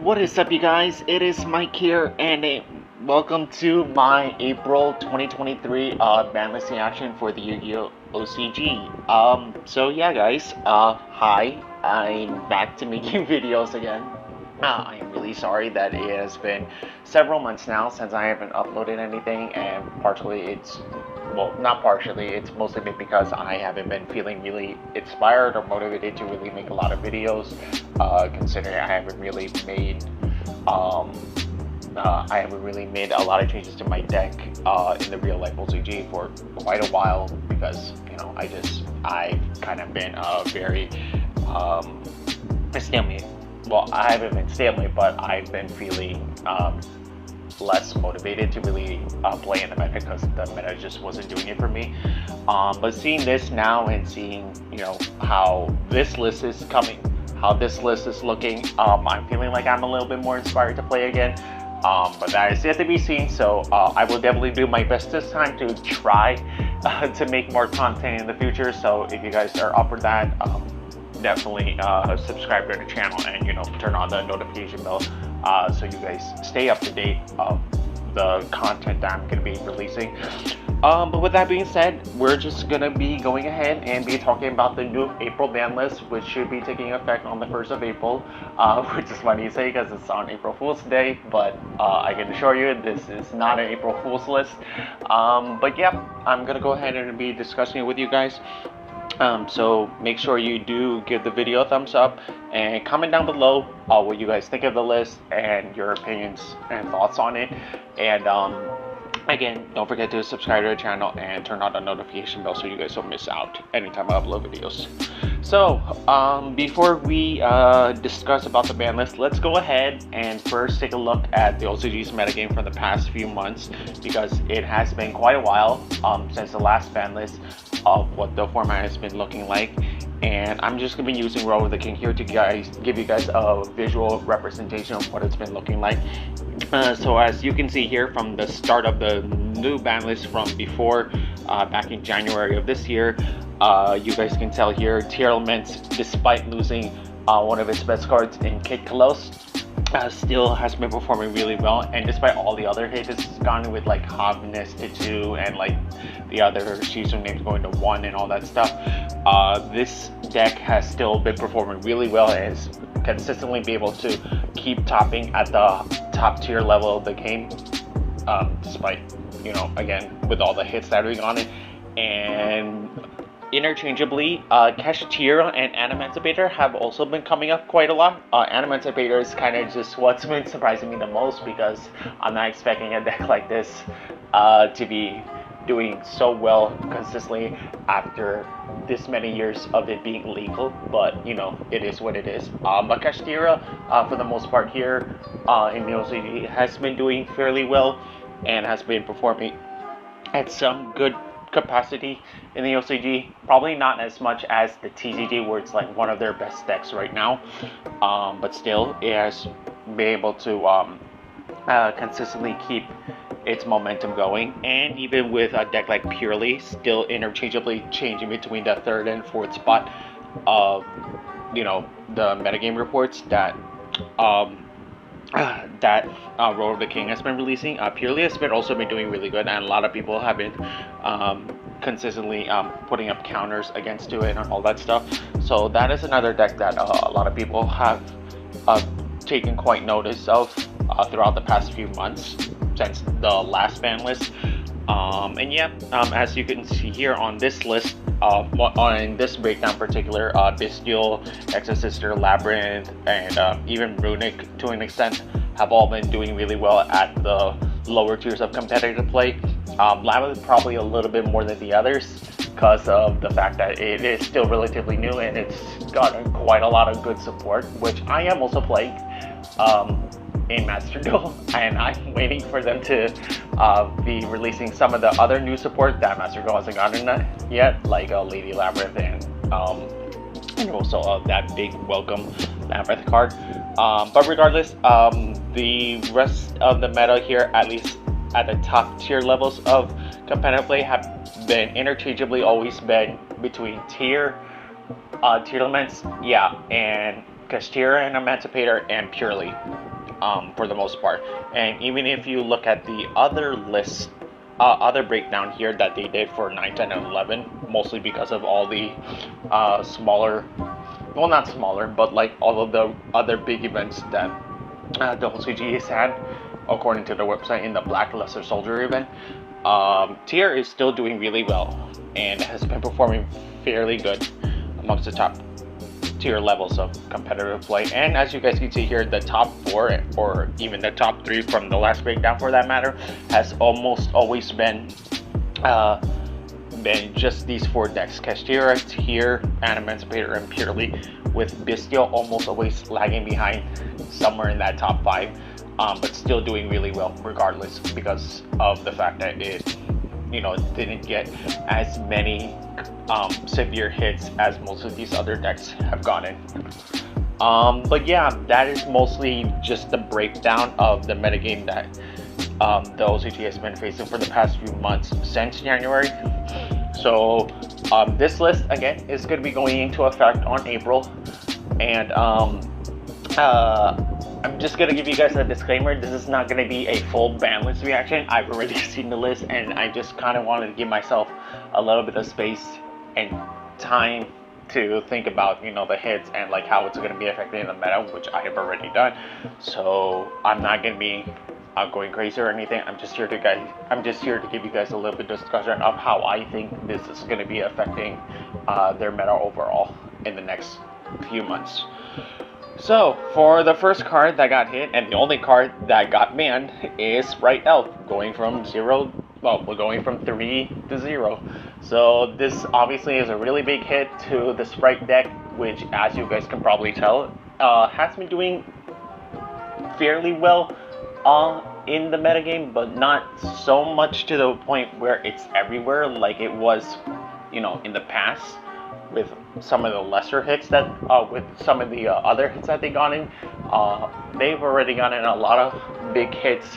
What is up, you guys? It is Mike here, and welcome to my April 2023 Banlist Reaction for the Yu-Gi-Oh! OCG. So yeah, guys, hi, I'm back to making videos again. I am really sorry that it has been several months now since I haven't uploaded anything, and not partially, it's mostly been because I haven't been feeling really inspired or motivated to really make a lot of videos, considering I haven't really made a lot of changes to my deck in the real life OCG for quite a while, because I've kind of been very stalemate. Well, I haven't been stalemate, but I've been feeling less motivated to really play in the meta because the meta just wasn't doing it for me. But seeing this now and seeing how this list is coming, how this list is looking, I'm feeling like I'm a little bit more inspired to play again. But that is yet to be seen, so I will definitely do my best this time to try to make more content in the future. So if you guys are up for that, definitely subscribe to the channel and turn on the notification bell so you guys stay up to date of the content that I'm going to be releasing. But with that being said, we're just going to be going ahead and be talking about the new April ban list, which should be taking effect on the 1st of April, which is funny to say because it's on April Fool's Day, but I can assure you this is not an April Fool's list. But yeah, I'm going to go ahead and be discussing it with you guys. So make sure you do give the video a thumbs up and comment down below what you guys think of the list and your opinions and thoughts on it. And again, don't forget to subscribe to the channel and turn on the notification bell so you guys don't miss out anytime I upload videos. So before we discuss about the ban list, let's go ahead and first take a look at the OCG's metagame for the past few months, because it has been quite a while since the last ban list of what the format has been looking like. And I'm just going to be using Row of the King here to give you guys a visual representation of what it's been looking like. So as you can see here, from the start of the new ban list from before, back in January of this year, you guys can tell here, Tearalaments, despite losing one of its best cards in Kid Kalos, still has been performing really well. And despite all the other hits it's gone with, like Hogness to 2 and like the other Shizu names going to 1 and all that stuff, this deck has still been performing really well and is consistently be able to keep topping at the top tier level of the game, despite again with all the hits that are being on it. And interchangeably, Tearalaments and Emancipator have also been coming up quite a lot. Emancipator is kind of just what's been surprising me the most, because I'm not expecting a deck like this to be doing so well consistently after this many years of it being legal. But it is what it is. But Tearalaments, for the most part here in the OCG, has been doing fairly well and has been performing at some good capacity in the OCG. Probably not as much as the TCG, where it's like one of their best decks right now, but still it has been able to consistently keep its momentum going. And even with a deck like Purely still interchangeably changing between the 3rd and 4th spot of the metagame reports that Row of the King has been releasing, Purely has been also been doing really good, and a lot of people have been consistently putting up counters against it and all that stuff. So that is another deck that a lot of people have taken quite notice of throughout the past few months since the last ban list. And yeah, as you can see here on this list, on this breakdown in particular, Bystial, Exorcister, Labyrinth, and even Runic to an extent have all been doing really well at the lower tiers of competitive play. Labyrinth probably a little bit more than the others because of the fact that it is still relatively new and it's gotten quite a lot of good support, which I am also playing in Master Duel, and I'm waiting for them to be releasing some of the other new support that Master Duel hasn't gotten yet, like Lady Labyrinth and also that big welcome Labyrinth card. But regardless, the rest of the meta here, at least at the top tier levels of competitive play, have been interchangeably always been between Tearalaments, and Tearalaments and Emancipator and Purely. for the most part. And even if you look at the other list, other breakdown here that they did for 9, 10, and 11, mostly because of all the smaller, well, not smaller, but like all of the other big events that the OCG has had, according to the website, in the Black Lesser Soldier event, Tier is still doing really well and has been performing fairly good amongst the top tier levels of competitive play. And as you guys can see here, the top 4 or even the top 3 from the last breakdown for that matter has almost always been just these 4 decks: Kashtira, Tier, Emancipator, and Purely, with Bystial almost always lagging behind somewhere in that top 5, but still doing really well regardless, because of the fact that it, you know, didn't get as many severe hits as most of these other decks have gotten. But yeah, that is mostly just the breakdown of the metagame that the OCG has been facing for the past few months since January. So this list again is going to be going into effect on April, and I'm just going to give you guys a disclaimer. This is not going to be a full Banlist reaction. I've already seen the list, and I just kind of wanted to give myself a little bit of space and time to think about, you know, the hits and like how it's going to be affecting the meta, which I have already done. So I'm not going to be going crazy or anything. I'm just here to give you guys a little bit of discussion of how I think this is going to be affecting their meta overall in the next few months. So for the first card that got hit, and the only card that got banned, is Spright Elf, going from 3 to 0. So this obviously is a really big hit to the Spright deck, which, as you guys can probably tell, has been doing fairly well in the metagame, but not so much to the point where it's everywhere like it was, you know, in the past, with some of the lesser hits that, with some of the other hits that they got in. They've already gotten a lot of big hits,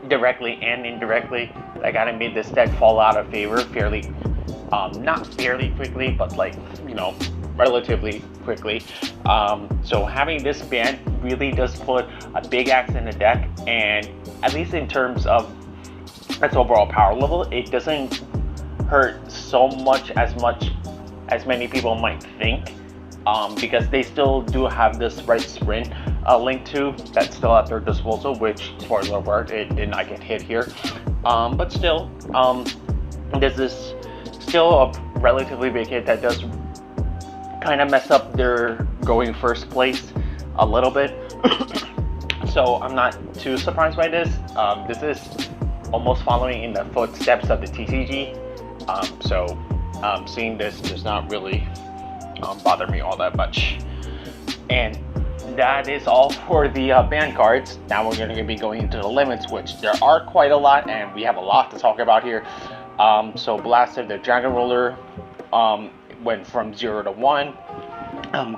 directly and indirectly, that kind of made this deck fall out of favor fairly, not fairly quickly, but like, you know, relatively quickly. So having this ban really does put a big axe in the deck, and at least in terms of its overall power level, it doesn't hurt so much as many people might think, because they still do have this Spright Sprint link to that's still at their disposal, which, spoiler alert, it did not get hit here. But still, this is still a relatively big hit that does kind of mess up their going first place a little bit. So I'm not too surprised by this. This is almost following in the footsteps of the TCG. So seeing this does not really bother me all that much. And that is all for the ban cards. Now we're going to be going into the limits, which there are quite a lot, and we have a lot to talk about here. So Blasted, the Dragon Ruler, went from 0 to 1.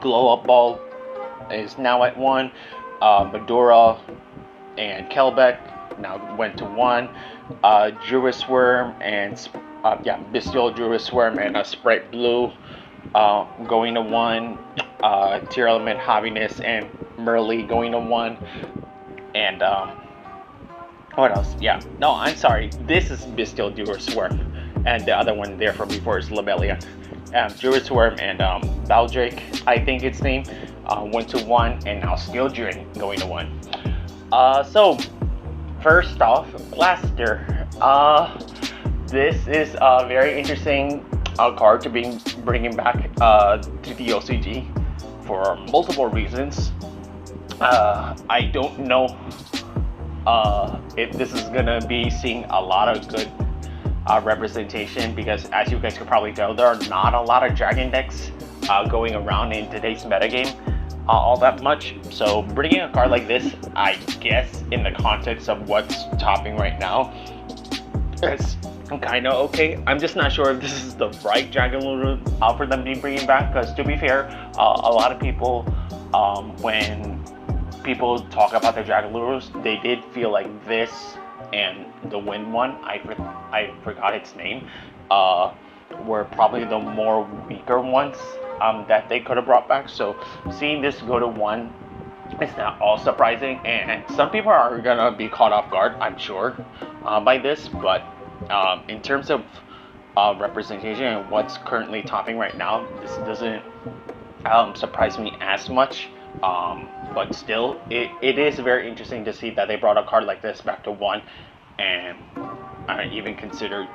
Glow Up Ball is now at 1. Medora and Kelbeck now went to 1. Juris Worm and Bystial, Juris Worm, and Spright Blue going to 1. Tearalaments, Happiness, and Merly going to 1. And what else? Yeah, no, I'm sorry. This is Bystial, Juris Worm, and the other one there from before is Labellion. Juris Worm and Baldrake, I think its name, went to 1, and now Steel Drain going to 1. So first off, Blaster. This is a very interesting card to be bringing back to the OCG for multiple reasons. I don't know if this is gonna be seeing a lot of good representation, because as you guys can probably tell, there are not a lot of dragon decks going around in today's metagame all that much. So bringing a card like this, I guess in the context of what's topping right now, it's kind of okay. I'm just not sure if this is the right Dragon Lure for them to be bringing back, because to be fair, a lot of people, when people talk about the Dragon Lures, they did feel like this and the Wind one, I forgot its name, were probably the more weaker ones that they could have brought back. So seeing this go to 1 it's not all surprising, and some people are gonna be caught off guard, I'm sure, by this. But in terms of representation and what's currently topping right now, this doesn't surprise me as much. But still, it is very interesting to see that they brought a card like this back to 1, and I even considered,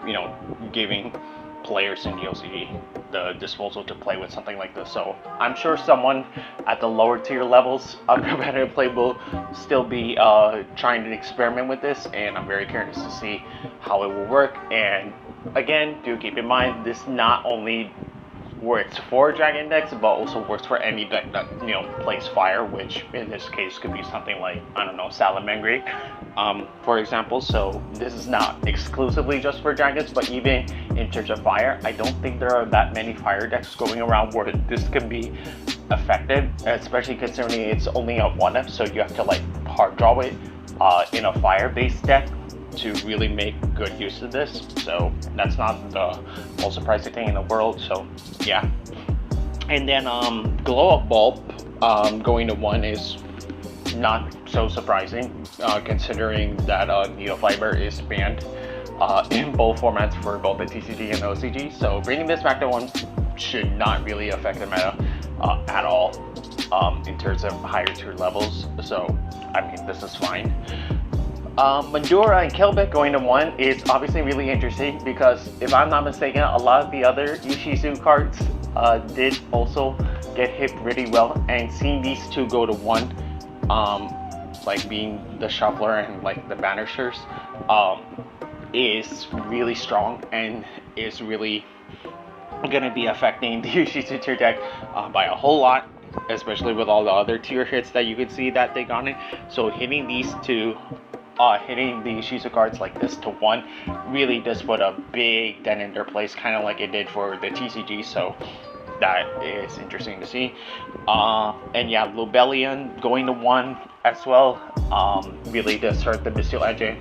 giving players in the OCG the disposal to play with something like this. So I'm sure someone at the lower tier levels of competitive play will still be trying to experiment with this, and I'm very curious to see how it will work. And again, do keep in mind, this not only works for Dragon decks, but also works for any deck that plays fire, which in this case could be something like, I don't know, Salamangreat, for example. So this is not exclusively just for dragons, but even in terms of fire, I don't think there are that many fire decks going around where this can be effective, especially considering it's only a 1F, so you have to like hard draw it in a fire based deck to really make good use of this. So that's not the most surprising thing in the world. So yeah. And then Glow Up Bulb going to 1 is not so surprising, considering that Neofiber is banned in both formats for both the TCG and the OCG. So bringing this back to 1 should not really affect the meta at all in terms of higher tier levels. So I mean, this is fine. Mandura and Kelbeck going to 1 is obviously really interesting, because if I'm not mistaken, a lot of the other Ishizu cards did also get hit pretty well, and seeing these two go to 1, like being the Shuffler and like the Banishers, is really strong and is really gonna be affecting the Ishizu tier deck by a whole lot, especially with all the other tier hits that you could see that they got in. So hitting these two, hitting the Ishizu cards like this to 1 really does put a big dent in their place, kind of like it did for the TCG. So that is interesting to see. And yeah, Lobelian going to 1 as well really does hurt the Bystial engine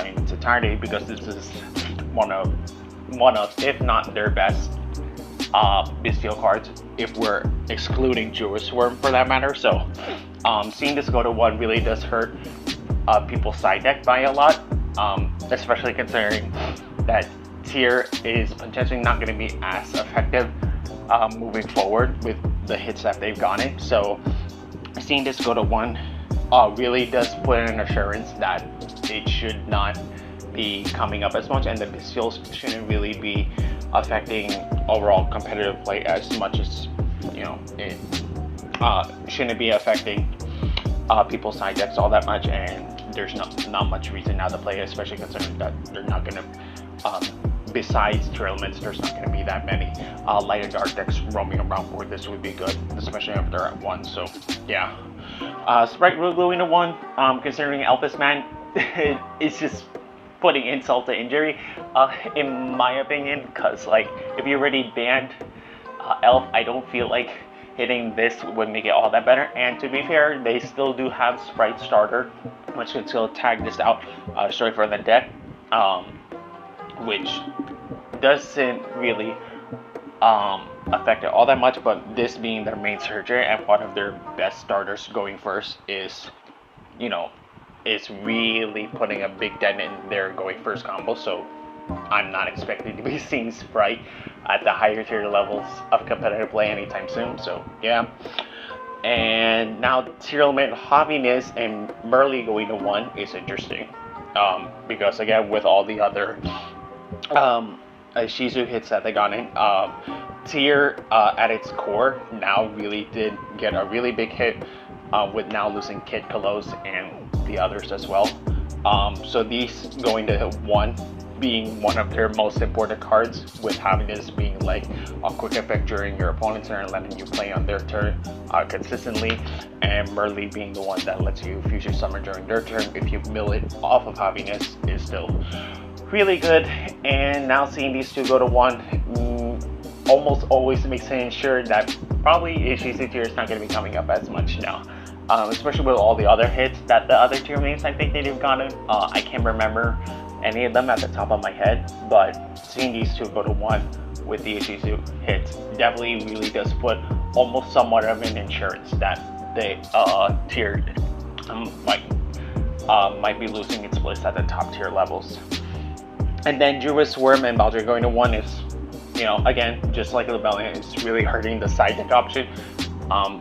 in its entirety, because this is one of if not their best Bystial cards, if we're excluding Jewel Swarm for that matter. So seeing this go to 1 really does hurt people's side deck by a lot, especially considering that tier is potentially not going to be as effective moving forward with the hits that they've gotten. So seeing this go to 1 really does put an assurance that it should not be coming up as much, and the Bystials shouldn't really be affecting overall competitive play as much as it shouldn't be affecting people's side decks all that much. And there's not much reason now to play, especially considering that they're not going to, besides Tearalaments, there's not going to be that many light and dark decks roaming around where this would be good, especially if they're at 1. So yeah, Spright will go into 1, considering Elvis Man is just putting insult to injury, in my opinion, because like if you already banned Elf, I don't feel like hitting this would make it all that better. And to be fair, they still do have Spright Starter, which can still tag this out straight from the deck, which doesn't really affect it all that much. But this being their main searcher and one of their best starters going first is, is really putting a big dent in their going first combo. So I'm not expecting to be seeing Spright at the higher tier levels of competitive play anytime soon. So yeah. And now Tearalament Hobbiness and Merly going to 1 is interesting, because again, with all the other Shizu hits that they got in, Tier at its core now really did get a really big hit, with now losing Kid Kalos and the others as well. So these going to 1 being one of their most important cards, with having this being like a quick effect during your opponent's turn, letting you play on their turn consistently, and Merly being the one that lets you future summon during their turn if you mill it off of Happiness, is still really good. And now seeing these two go to 1 almost always makes it sure that probably Ishizu tier is not going to be coming up as much now, especially with all the other hits that the other tier names I think they've gotten. I can't remember any of them at the top of my head, but seeing these two go to 1 with the Ishizu hits definitely really does put almost somewhat of an insurance that they tiered might be losing its place at the top tier levels. And then Druid's Worm and Baldric going to 1 is, you know, again, just like the Rebellion, it's really hurting the side deck option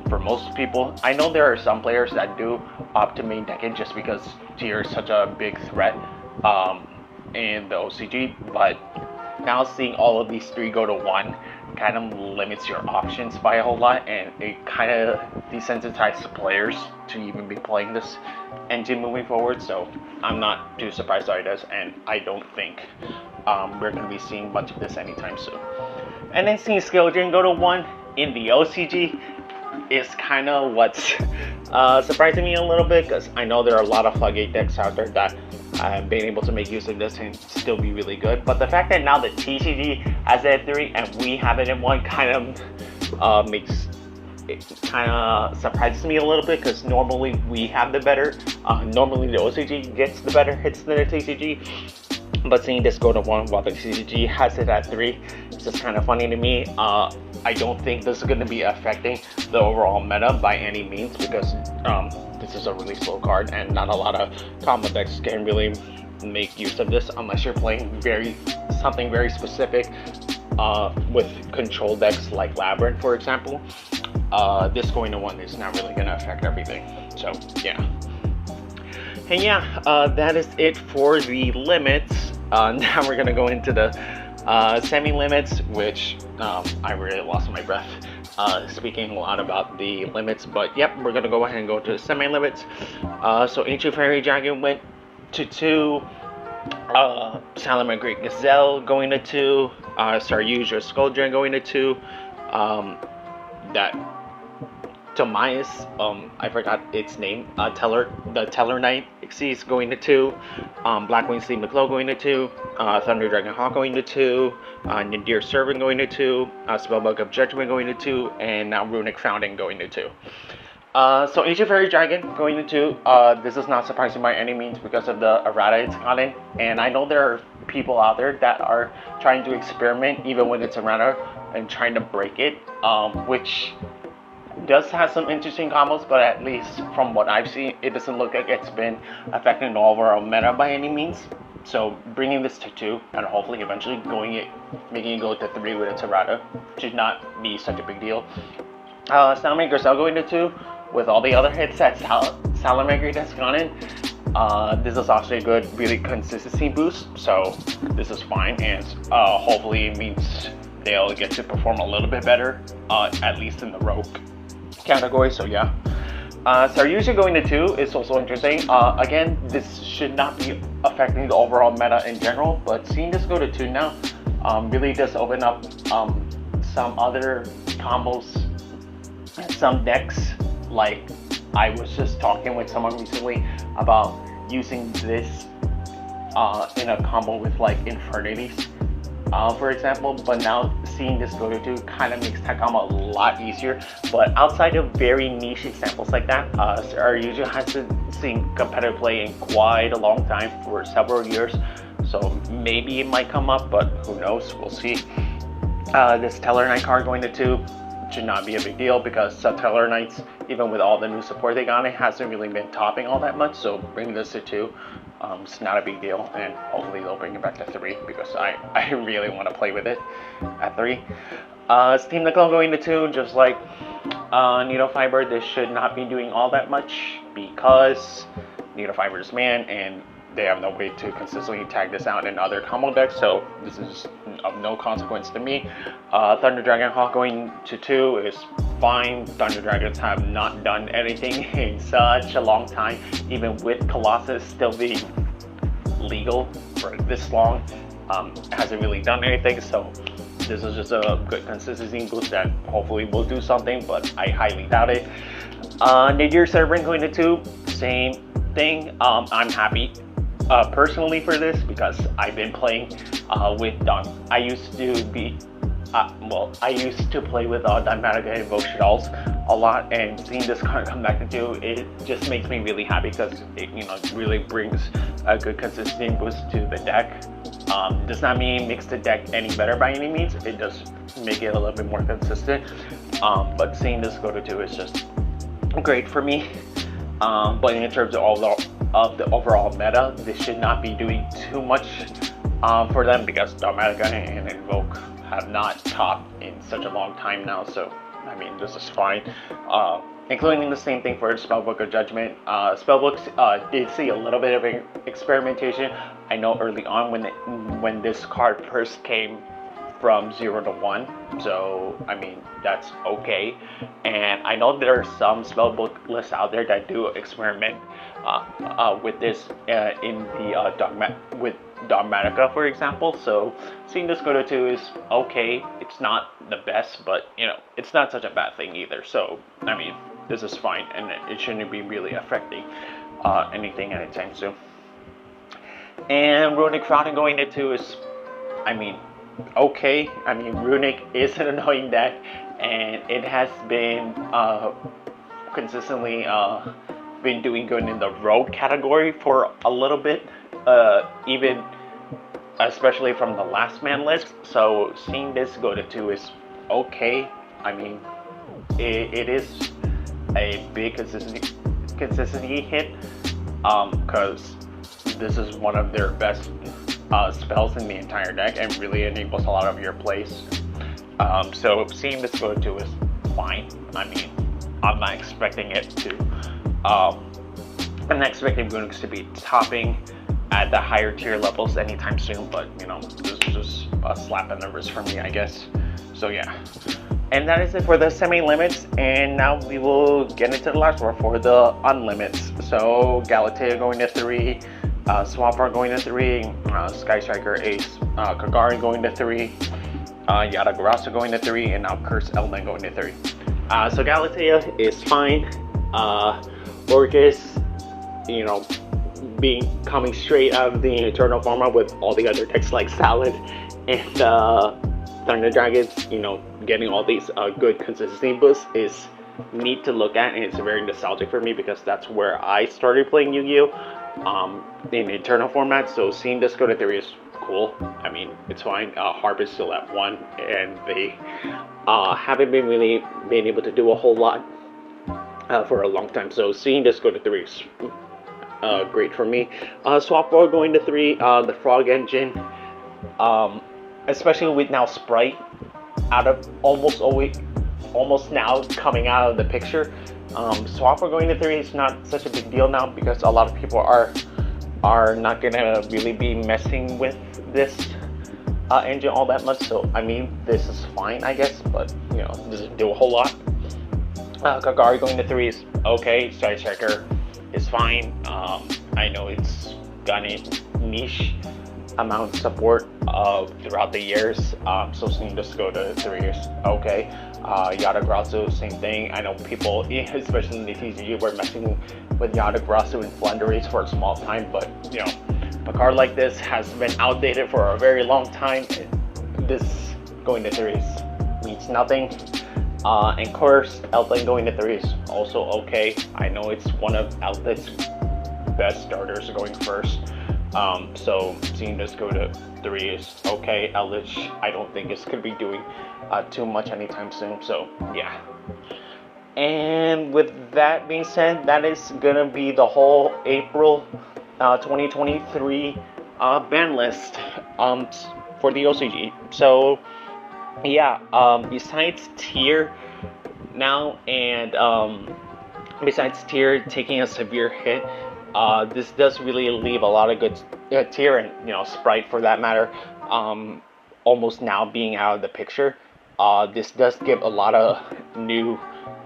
for most people. I know there are some players that do opt to main deck it just because tier is such a big threat in the OCG, but now seeing all of these 3 go to 1 kind of limits your options by a whole lot, and it kind of desensitizes players to even be playing this engine moving forward. So I'm not too surprised by this, and I don't think we're going to be seeing much of this anytime soon. And then seeing Skeleton go to 1 in the OCG is kind of what's surprising me a little bit, because I know there are a lot of Floodgate decks out there that have been able to make use of this and still be really good. But the fact that now the TCG has it at 3 and we have it at 1 kind of makes it kind of surprises me a little bit, because normally we have the better, normally the OCG gets the better hits than the TCG. But seeing this go to 1 while the TCG has it at 3 is just kind of funny to me. I don't think this is going to be affecting the overall meta by any means, because this is a really slow card and not a lot of combo decks can really make use of this unless you're playing something very specific with control decks like Labyrinth, for example. This going to 1 is not really going to affect everything. So yeah. And yeah, that is it for the limits. Now we're going to go into the semi-limits, which I really lost my breath speaking a lot about the limits, but yep, we're gonna go ahead and go to the semi-limits. So Ancient Fairy Dragon went to 2, Salamangreat Great Gazelle going to 2, Saryuja Skuldra going to 2, that Tomias, I forgot its name, the Teller Knight Xyz going to 2, Blackwing Steve McClow going to 2, Thunder Dragon Hawk going to 2, Nadir Servant going to 2, Spellbook of Judgment going to 2, and now Runic Fountain going to 2. So Ancient Fairy Dragon going to 2, this is not surprising by any means because of the errata it's gotten, and I know there are people out there that are trying to experiment even when it's errata and trying to break it, which does have some interesting combos, but at least from what I've seen, it doesn't look like it's been affecting the overall meta by any means. So bringing this to 2 and hopefully eventually making it go to 3 with its errata should not be such a big deal. Salamangreat Gazelle going to 2 with all the other hits that Salamangreat has gone in. This is actually a good, really consistency boost, so this is fine, and hopefully it means they'll get to perform a little bit better, at least in the rogue category. So yeah, Saryuja going to 2 is also interesting. Again, this should not be affecting the overall meta in general, but seeing this go to 2 now really does open up some other combos and some decks. Like, I was just talking with someone recently about using this in a combo with like Infernities, for example, but now seeing this go to 2 kind of makes that combo a lot easier. But outside of very niche examples like that, Saryuja hasn't seen competitive play in quite a long time, for several years, so maybe it might come up, but who knows, we'll see. This Teller Knight card going to 2 should not be a big deal, because Teller Knights, even with all the new support they got, it hasn't really been topping all that much, so bringing this to 2, it's not a big deal, and hopefully they'll bring it back to 3, because I really want to play with it at 3. Steam Nickel going to 2, just like Needle Fiber, this should not be doing all that much, because Needle Fiber is man, and they have no way to consistently tag this out in other combo decks, so this is of no consequence to me. Thunder Dragon Hawk going to 2 is fine. Thunder Dragons have not done anything in such a long time, even with Colossus still being legal for this long. It hasn't really done anything, so this is just a good consistency boost that hopefully will do something, but I highly doubt it. Nadir Servant going to 2, same thing. I'm happy personally for this, because I've been playing with I used to play with Dynamatic Evocations a lot, and seeing this card come back to 2, it just makes me really happy, because it really brings a good consistency boost to the deck. Does not mean it makes the deck any better by any means, it does make it a little bit more consistent, but seeing this go to 2 is just great for me. But in terms of the overall meta, this should not be doing too much for them, because Dogmatica and Invoke have not topped in such a long time now. So I mean, this is fine. Including the same thing for Spellbook of Judgment. Spellbooks did see a little bit of experimentation. I know early on when this card first came from 0 to 1, so I mean, that's okay. And I know there are some spellbook lists out there that do experiment with this in the with Dogmatica, for example. So seeing this go to 2 is okay. It's not the best, but you know, it's not such a bad thing either. So I mean, this is fine, and it shouldn't be really affecting anything anytime soon. And Runic Fountain going to 2 is, I mean, okay. I mean, Runic is an annoying deck, and it has been consistently been doing good in the road category for a little bit, even especially from the last man list. So seeing this go to 2 is okay. I mean, it is a big consistency hit, because this is one of their best spells in the entire deck, and really enables a lot of your plays. So seeing this go to 2 is fine. I mean, I'm not expecting it to. I'm not expecting Runix to be topping at the higher tier levels anytime soon, but you know, this is just a slap in the wrist for me, I guess. So yeah. And that is it for the semi-limits, and now we will get into the last one for the unlimits. So Galatea going to 3, Swampar going to 3, Sky Striker Ace, Kagari going to 3, Yata-Garasu going to 3, and now Curse Elden going to 3. So Galatea is fine. Orcus, you know, coming straight out of the Eternal format with all the other decks like Salad and Thunder Dragons, you know, getting all these good consistency boosts is neat to look at, and it's very nostalgic for me because that's where I started playing Yu-Gi-Oh! In Eternal format. So seeing this go to 3 is cool. I mean, it's fine. Harp is still at 1, and they haven't been really been able to do a whole lot for a long time. So seeing this go to 3 is great for me. Swap World going to 3, the Frog Engine, especially with now Spright out of almost now coming out of the picture. Swap World going to 3 is not such a big deal now, because a lot of people are not gonna really be messing with this engine all that much. So I mean, this is fine, I guess, but you know, doesn't do a whole lot. Kagari going to 3 is okay. Sky Striker is fine. I know it's got a niche amount of support throughout the years, so seeing this go to 3 is okay. Yata-Garasu, same thing. I know people, especially in the TCG, were messing with Yata-Garasu and Flanders for a small time, but you know, a card like this has been outdated for a very long time. This going to 3 means nothing. And Curse Elden going to 3 is also okay. I know it's one of Outlet's best starters going first. So seeing this go to 3 is okay. Eldritch, I don't think it's going to be doing too much anytime soon. So yeah. And with that being said, that is going to be the whole April 2023 ban list for the OCG. So yeah, besides Tier now, and besides Tier taking a severe hit, this does really leave a lot of good Tier, and you know, Spright for that matter, almost now being out of the picture. This does give a lot of new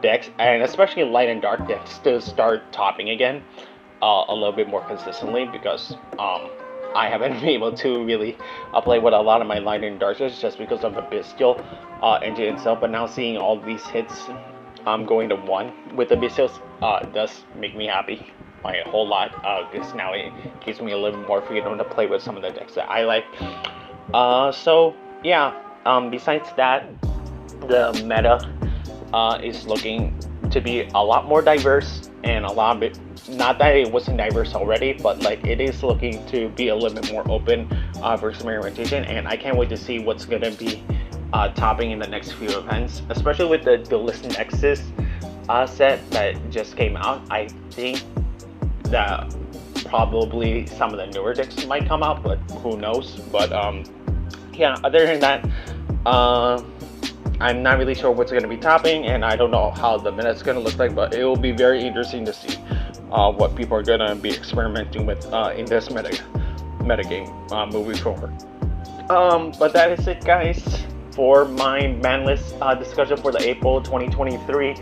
decks, and especially light and dark decks, to start topping again a little bit more consistently, because I haven't been able to really play with a lot of my light and dark decks just because of the Bystial engine itself. But now seeing all these hits going to 1 with the Bystials does make me happy by a whole lot, because now it gives me a little more freedom to play with some of the decks that I like. So yeah, besides that, the meta is looking to be a lot more diverse, and a lot bit, not that it wasn't diverse already, but like it is looking to be a little bit more open for experimentation, and I can't wait to see what's going to be topping in the next few events, especially with the Duelist Nexus set that just came out. I think that probably some of the newer decks might come out, but who knows. But yeah, other than that, I'm not really sure what's going to be topping, and I don't know how the meta is going to look like, but it will be very interesting to see what people are going to be experimenting with in this metagame moving forward. But that is it, guys, for my Banlist discussion for the April 2023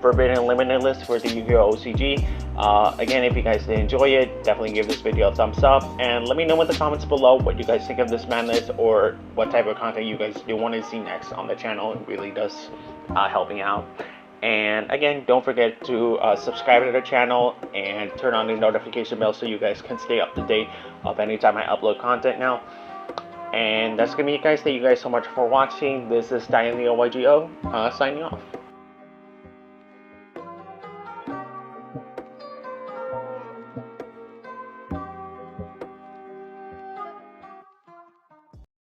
Forbidden and Limited list for the Yu-Gi-Oh! OCG. Again, if you guys did enjoy it, definitely give this video a thumbs up, and let me know in the comments below what you guys think of this Banlist, or what type of content you guys do want to see next on the channel. It really does help me out. And again, don't forget to subscribe to the channel and turn on the notification bell so you guys can stay up to date of anytime I upload content now. And that's gonna be it, guys. Thank you guys so much for watching. This is Diane the OYGO signing off.